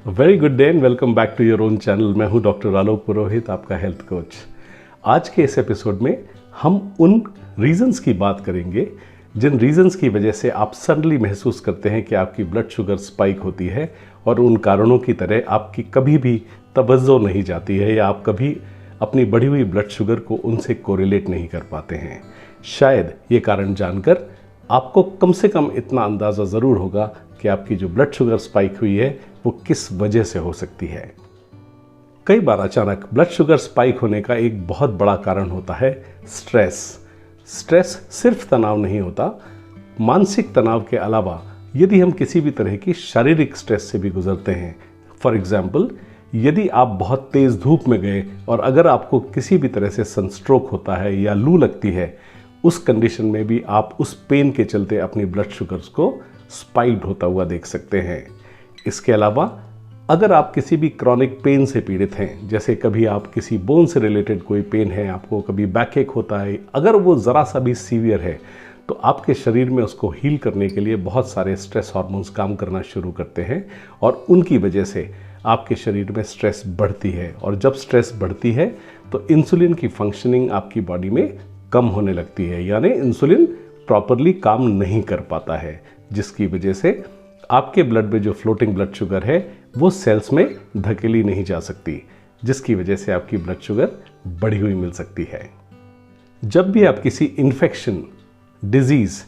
Very good day and welcome back to your own channel. मैं हूं doctor आलोक पुरोहित, आपका health coach. आज के इस एपिसोड में हम उन रीजंस की बात करेंगे जिन रीजंस की वजह से आप सडनली महसूस करते हैं कि आपकी ब्लड शुगर स्पाइक होती है और उन कारणों की तरह आपकी कभी भी तवज्जो नहीं जाती है या आप कभी अपनी बढ़ी हुई ब्लड शुगर को उनसे कोरिलेट नहीं कर पाते हैं। शायद ये कारण जानकर आपको कम से कम इतना अंदाज़ा ज़रूर होगा कि आपकी जो ब्लड शुगर स्पाइक हुई है वो किस वजह से हो सकती है। कई बार अचानक ब्लड शुगर स्पाइक होने का एक बहुत बड़ा कारण होता है स्ट्रेस। स्ट्रेस सिर्फ तनाव नहीं होता, मानसिक तनाव के अलावा यदि हम किसी भी तरह की शारीरिक स्ट्रेस से भी गुजरते हैं, फॉर एग्जाम्पल यदि आप बहुत तेज़ धूप में गए और अगर आपको किसी भी तरह से सनस्ट्रोक होता है या लू लगती है, उस कंडीशन में भी आप उस पेन के चलते अपनी ब्लड शुगर्स को स्पाइक्ड होता हुआ देख सकते हैं। इसके अलावा अगर आप किसी भी क्रॉनिक पेन से पीड़ित हैं, जैसे कभी आप किसी बोन से रिलेटेड कोई पेन है, आपको कभी बैकएक होता है, अगर वो ज़रा सा भी सीवियर है तो आपके शरीर में उसको हील करने के लिए बहुत सारे स्ट्रेस हार्मोन्स काम करना शुरू करते हैं और उनकी वजह से आपके शरीर में स्ट्रेस बढ़ती है। और जब स्ट्रेस बढ़ती है तो इंसुलिन की फंक्शनिंग आपकी बॉडी में कम होने लगती है, यानी इंसुलिन प्रॉपरली काम नहीं कर पाता है, जिसकी वजह से आपके ब्लड में जो फ्लोटिंग ब्लड शुगर है वो सेल्स में धकेली नहीं जा सकती, जिसकी वजह से आपकी ब्लड शुगर बढ़ी हुई मिल सकती है। जब भी आप किसी इन्फेक्शन, डिजीज़,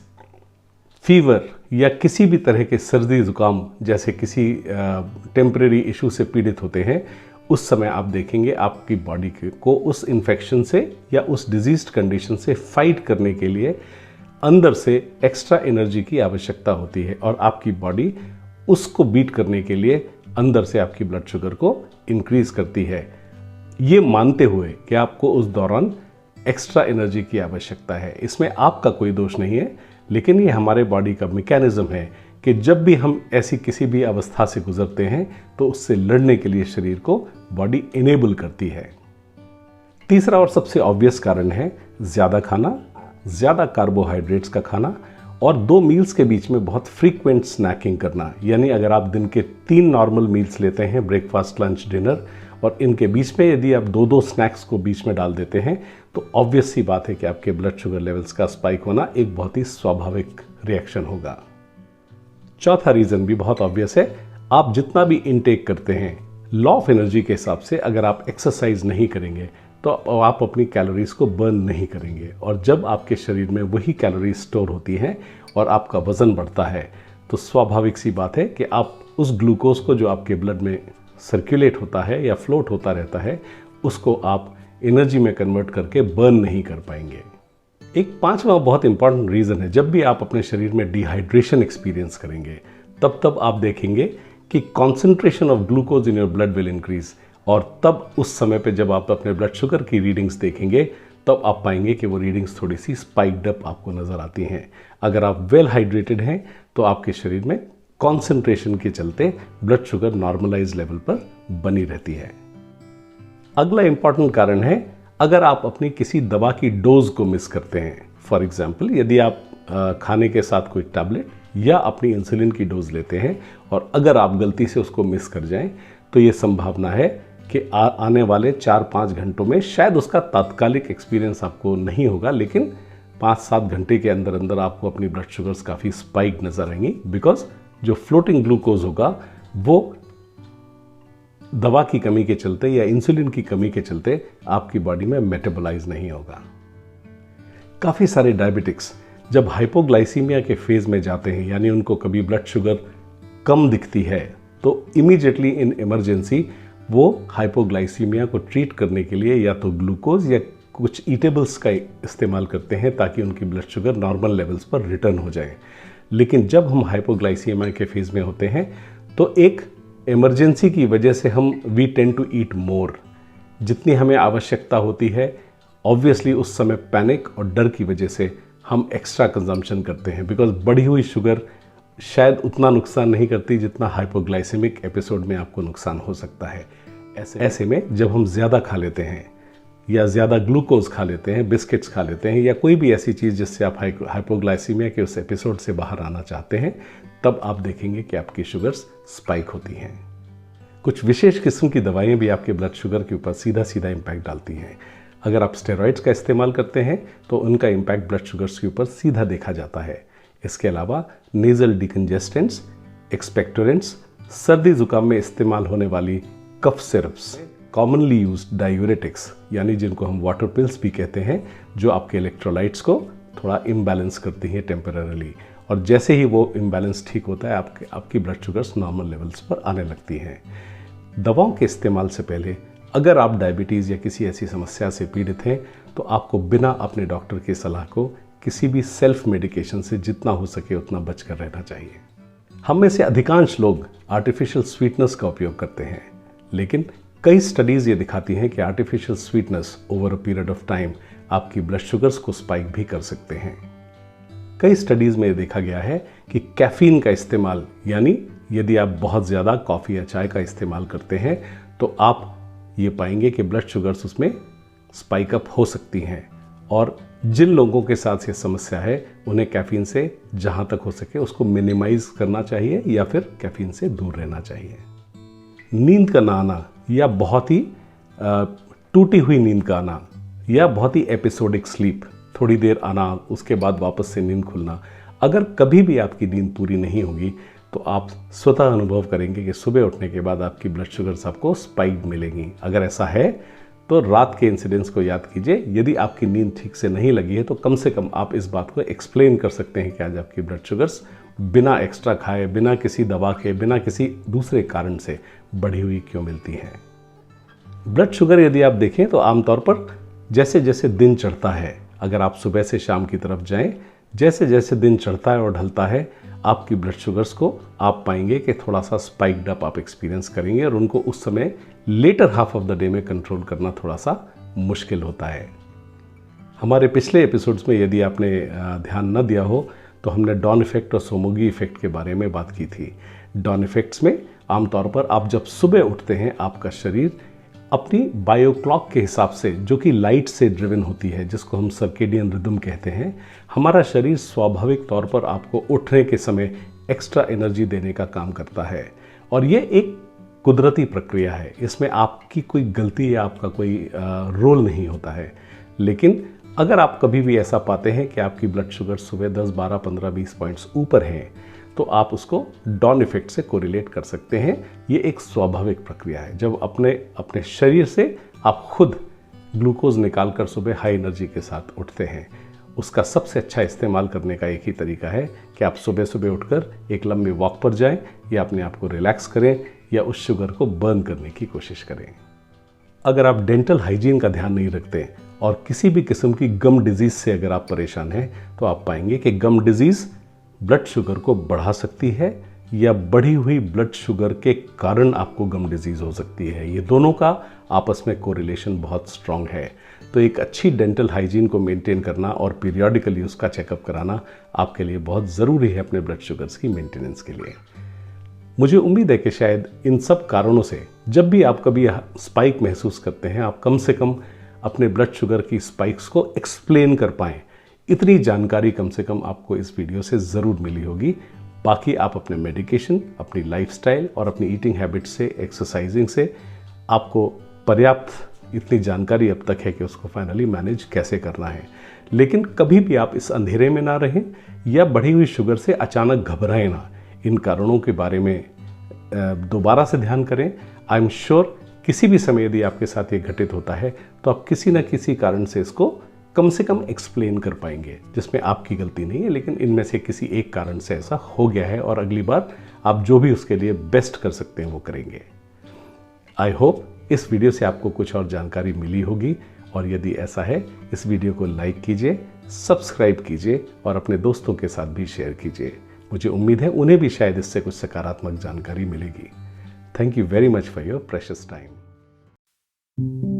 फीवर या किसी भी तरह के सर्दी जुकाम जैसे किसी टेम्परेरी इशू से पीड़ित होते हैं, उस समय आप देखेंगे आपकी बॉडी को उस इन्फेक्शन से या उस डिजीज्ड कंडीशन से फाइट करने के लिए अंदर से एक्स्ट्रा एनर्जी की आवश्यकता होती है और आपकी बॉडी उसको बीट करने के लिए अंदर से आपकी ब्लड शुगर को इंक्रीज करती है, ये मानते हुए कि आपको उस दौरान एक्स्ट्रा एनर्जी की आवश्यकता है। इसमें आपका कोई दोष नहीं है, लेकिन ये हमारे बॉडी का मैकेनिज्म है कि जब भी हम ऐसी किसी भी अवस्था से गुजरते हैं तो उससे लड़ने के लिए शरीर को बॉडी इनेबल करती है। तीसरा और सबसे ऑब्वियस कारण है ज़्यादा खाना, ज़्यादा कार्बोहाइड्रेट्स का खाना और 2 मील्स के बीच में बहुत फ्रीक्वेंट स्नैकिंग करना। यानी अगर आप दिन के 3 नॉर्मल मील्स लेते हैं, ब्रेकफास्ट, लंच, डिनर, और इनके बीच में यदि आप 2-2 स्नैक्स को बीच में डाल देते हैं तो ऑब्वियस सी बात है कि आपके ब्लड शुगर लेवल्स का स्पाइक होना एक बहुत ही स्वाभाविक रिएक्शन होगा। चौथा रीज़न भी बहुत ऑब्वियस है, आप जितना भी इनटेक करते हैं, लॉ ऑफ एनर्जी के हिसाब से अगर आप एक्सरसाइज नहीं करेंगे तो आप अपनी कैलोरीज को बर्न नहीं करेंगे, और जब आपके शरीर में वही कैलोरीज स्टोर होती हैं और आपका वज़न बढ़ता है तो स्वाभाविक सी बात है कि आप उस ग्लूकोज को जो आपके ब्लड में सर्कुलेट होता है या फ्लोट होता रहता है, उसको आप एनर्जी में कन्वर्ट करके बर्न नहीं कर पाएंगे। एक पांचवा बहुत इंपॉर्टेंट रीज़न है, जब भी आप अपने शरीर में डिहाइड्रेशन एक्सपीरियंस करेंगे तब आप देखेंगे कि concentration of glucose in your blood will increase, और तब उस समय पे जब आप अपने ब्लड शुगर की रीडिंग्स देखेंगे तब आप पाएंगे कि वो रीडिंग्स थोड़ी सी स्पाइक्ड अप आपको नज़र आती हैं। अगर आप वेल हाइड्रेटेड हैं तो आपके शरीर में कॉन्सेंट्रेशन के चलते ब्लड शुगर नॉर्मलाइज लेवल पर बनी रहती है। अगला इंपॉर्टेंट कारण है अगर आप अपनी किसी दवा की डोज को मिस करते हैं। फॉर एग्जाम्पल यदि आप खाने के साथ कोई टैबलेट या अपनी इंसुलिन की डोज लेते हैं और अगर आप गलती से उसको मिस कर जाएं तो ये संभावना है कि आने वाले 4-5 घंटों में शायद उसका तात्कालिक एक्सपीरियंस आपको नहीं होगा, लेकिन 5-7 घंटे के अंदर अंदर आपको अपनी ब्लड शुगर्स काफ़ी स्पाइक नजर आएंगी, बिकॉज जो फ्लोटिंग ग्लूकोज होगा वो दवा की कमी के चलते या इंसुलिन की कमी के चलते आपकी बॉडी में मेटाबोलाइज नहीं होगा। काफ़ी सारे डायबिटिक्स जब हाइपोग्लाइसीमिया के फेज में जाते हैं, यानी उनको कभी ब्लड शुगर कम दिखती है, तो इमीडिएटली इन इमरजेंसी वो हाइपोग्लाइसीमिया को ट्रीट करने के लिए या तो ग्लूकोज या कुछ ईटेबल्स का इस्तेमाल करते हैं ताकि उनकी ब्लड शुगर नॉर्मल लेवल्स पर रिटर्न हो जाए। लेकिन जब हम हाइपोग्लाइसीमिया के फेज में होते हैं तो एक इमरजेंसी की वजह से हम वी टेंड टू ईट मोर, जितनी हमें आवश्यकता होती है। ऑब्वियसली उस समय पैनिक और डर की वजह से हम एक्स्ट्रा कंजम्पशन करते हैं, बिकॉज बढ़ी हुई शुगर शायद उतना नुकसान नहीं करती जितना हाइपोग्लाइसेमिक एपिसोड में आपको नुकसान हो सकता है। ऐसे में जब हम ज़्यादा खा लेते हैं या ज़्यादा ग्लूकोज खा लेते हैं, बिस्किट्स खा लेते हैं या कोई भी ऐसी चीज़ जिससे आप हाइपोग्लाइसीमिया के उस एपिसोड से बाहर आना चाहते हैं, तब आप देखेंगे कि आपकी शुगर्स स्पाइक होती हैं। कुछ विशेष किस्म की दवाइयाँ भी आपके ब्लड शुगर के ऊपर सीधा सीधा इम्पैक्ट डालती हैं। अगर आप स्टेरॉइड्स का इस्तेमाल करते हैं तो उनका इम्पैक्ट ब्लड शुगर्स के ऊपर सीधा देखा जाता है। इसके अलावा नेज़ल डिकंजेस्टेंट्स, एक्सपेक्टोरेंट्स, सर्दी जुकाम में इस्तेमाल होने वाली कफ सिरप्स, कॉमनली यूज्ड डायूरेटिक्स यानी जिनको हम वाटर पिल्स भी कहते हैं, जो आपके इलेक्ट्रोलाइट्स को थोड़ा इम्बैलेंस करती हैं टेम्पररीली, और जैसे ही वो इम्बैलेंस ठीक होता है आपकी ब्लड शुगर्स नॉर्मल लेवल्स पर आने लगती हैं। दवाओं के इस्तेमाल से पहले अगर आप डायबिटीज़ या किसी ऐसी समस्या से पीड़ित हैं तो आपको बिना अपने डॉक्टर की सलाह को किसी भी सेल्फ मेडिकेशन से जितना हो सके उतना बचकर रहना चाहिए। हम में से अधिकांश लोग आर्टिफिशियल स्वीटनेस का उपयोग करते हैं, लेकिन कई स्टडीज़ ये दिखाती हैं कि artificial sweetness over a period of time आपकी ब्लड शुगर्स को स्पाइक भी कर सकते हैं। कई स्टडीज़ में ये देखा गया है कि कैफीन का इस्तेमाल, यानी यदि आप बहुत ज़्यादा कॉफ़ी या चाय का इस्तेमाल करते हैं तो आप ये पाएंगे कि ब्लड शुगर्स उसमें स्पाइक अप हो सकती हैं, और जिन लोगों के साथ ये समस्या है उन्हें कैफीन से जहाँ तक हो सके उसको मिनिमाइज करना चाहिए या फिर कैफीन से दूर रहना चाहिए। नींद का ना आना या बहुत ही टूटी हुई नींद का आना या बहुत ही एपिसोडिक स्लीप, थोड़ी देर आना उसके बाद वापस से नींद खुलना, अगर कभी भी आपकी नींद पूरी नहीं होगी तो आप स्वतः अनुभव करेंगे कि सुबह उठने के बाद आपकी ब्लड शुगर्स आपको स्पाइक मिलेंगी। अगर ऐसा है तो रात के इंसिडेंट्स को याद कीजिए। यदि आपकी नींद ठीक से नहीं लगी है तो कम से कम आप इस बात को एक्सप्लेन कर सकते हैं कि आज आपकी ब्लड शुगर्स बिना एक्स्ट्रा खाए, बिना किसी दवा के, बिना किसी दूसरे कारण से बढ़ी हुई क्यों मिलती हैं। ब्लड शुगर यदि आप देखें तो आमतौर पर जैसे जैसे दिन चढ़ता है, अगर आप सुबह से शाम की तरफ जाएं, जैसे जैसे दिन चढ़ता है और ढलता है आपकी ब्लड शुगर्स को आप पाएंगे कि थोड़ा सा स्पाइक्ड अप आप एक्सपीरियंस करेंगे, और उनको उस समय later half of the day में कंट्रोल करना थोड़ा सा मुश्किल होता है। हमारे पिछले एपिसोड्स में यदि आपने ध्यान न दिया हो तो हमने डॉन इफेक्ट और सोमोगी इफेक्ट के बारे में बात की थी। डॉन इफेक्ट्स में आमतौर पर आप जब सुबह उठते हैं आपका शरीर अपनी बायो क्लॉक के हिसाब से, जो कि लाइट से ड्रिवन होती है, जिसको हम सर्केडियन रिदम कहते हैं, हमारा शरीर स्वाभाविक तौर पर आपको उठने के समय एक्स्ट्रा एनर्जी देने का काम करता है, और ये एक कुदरती प्रक्रिया है। इसमें आपकी कोई गलती या आपका कोई रोल नहीं होता है। लेकिन अगर आप कभी भी ऐसा पाते हैं कि आपकी ब्लड शुगर सुबह 10, 12, 15, 20 पॉइंट्स ऊपर हैं तो आप उसको डॉन इफेक्ट से कोरिलेट कर सकते हैं। ये एक स्वाभाविक प्रक्रिया है। जब अपने शरीर से आप खुद ग्लूकोज निकालकर सुबह हाई एनर्जी के साथ उठते हैं, उसका सबसे अच्छा इस्तेमाल करने का एक ही तरीका है कि आप सुबह सुबह उठकर एक लंबी वॉक पर जाएं या अपने आप को रिलैक्स करें या उस शुगर को बर्न करने की कोशिश करें। अगर आप डेंटल हाइजीन का ध्यान नहीं रखते और किसी भी किस्म की गम डिजीज़ से अगर आप परेशान हैं तो आप पाएंगे कि गम डिजीज़ ब्लड शुगर को बढ़ा सकती है या बढ़ी हुई ब्लड शुगर के कारण आपको गम डिजीज़ हो सकती है। ये दोनों का आपस में कोरिलेशन बहुत स्ट्रांग है। तो एक अच्छी डेंटल हाइजीन को मेंटेन करना और पीरियडिकली उसका चेकअप कराना आपके लिए बहुत ज़रूरी है अपने ब्लड शुगर्स की मेंटेनेंस के लिए। मुझे उम्मीद है कि शायद इन सब कारणों से जब भी आप कभी स्पाइक महसूस करते हैं आप कम से कम अपने ब्लड शुगर की स्पाइक्स को एक्सप्लेन कर पाएँ। इतनी जानकारी कम से कम आपको इस वीडियो से ज़रूर मिली होगी। बाकी आप अपने मेडिकेशन, अपनी लाइफस्टाइल और अपनी ईटिंग हैबिट से, एक्सरसाइजिंग से आपको पर्याप्त इतनी जानकारी अब तक है कि उसको फाइनली मैनेज कैसे करना है। लेकिन कभी भी आप इस अंधेरे में ना रहें या बढ़ी हुई शुगर से अचानक घबराएं ना। इन कारणों के बारे में दोबारा से ध्यान करें। आई एम श्योर किसी भी समय यदि आपके साथ ये घटित होता है तो आप किसी न किसी कारण से इसको कम से कम एक्सप्लेन कर पाएंगे, जिसमें आपकी गलती नहीं है, लेकिन इनमें से किसी एक कारण से ऐसा हो गया है और अगली बार आप जो भी उसके लिए बेस्ट कर सकते हैं वो करेंगे। आई होप इस वीडियो से आपको कुछ और जानकारी मिली होगी, और यदि ऐसा है इस वीडियो को लाइक कीजिए, सब्सक्राइब कीजिए और अपने दोस्तों के साथ भी शेयर कीजिए। मुझे उम्मीद है उन्हें भी शायद इससे कुछ सकारात्मक जानकारी मिलेगी। Thank you very much for your precious time.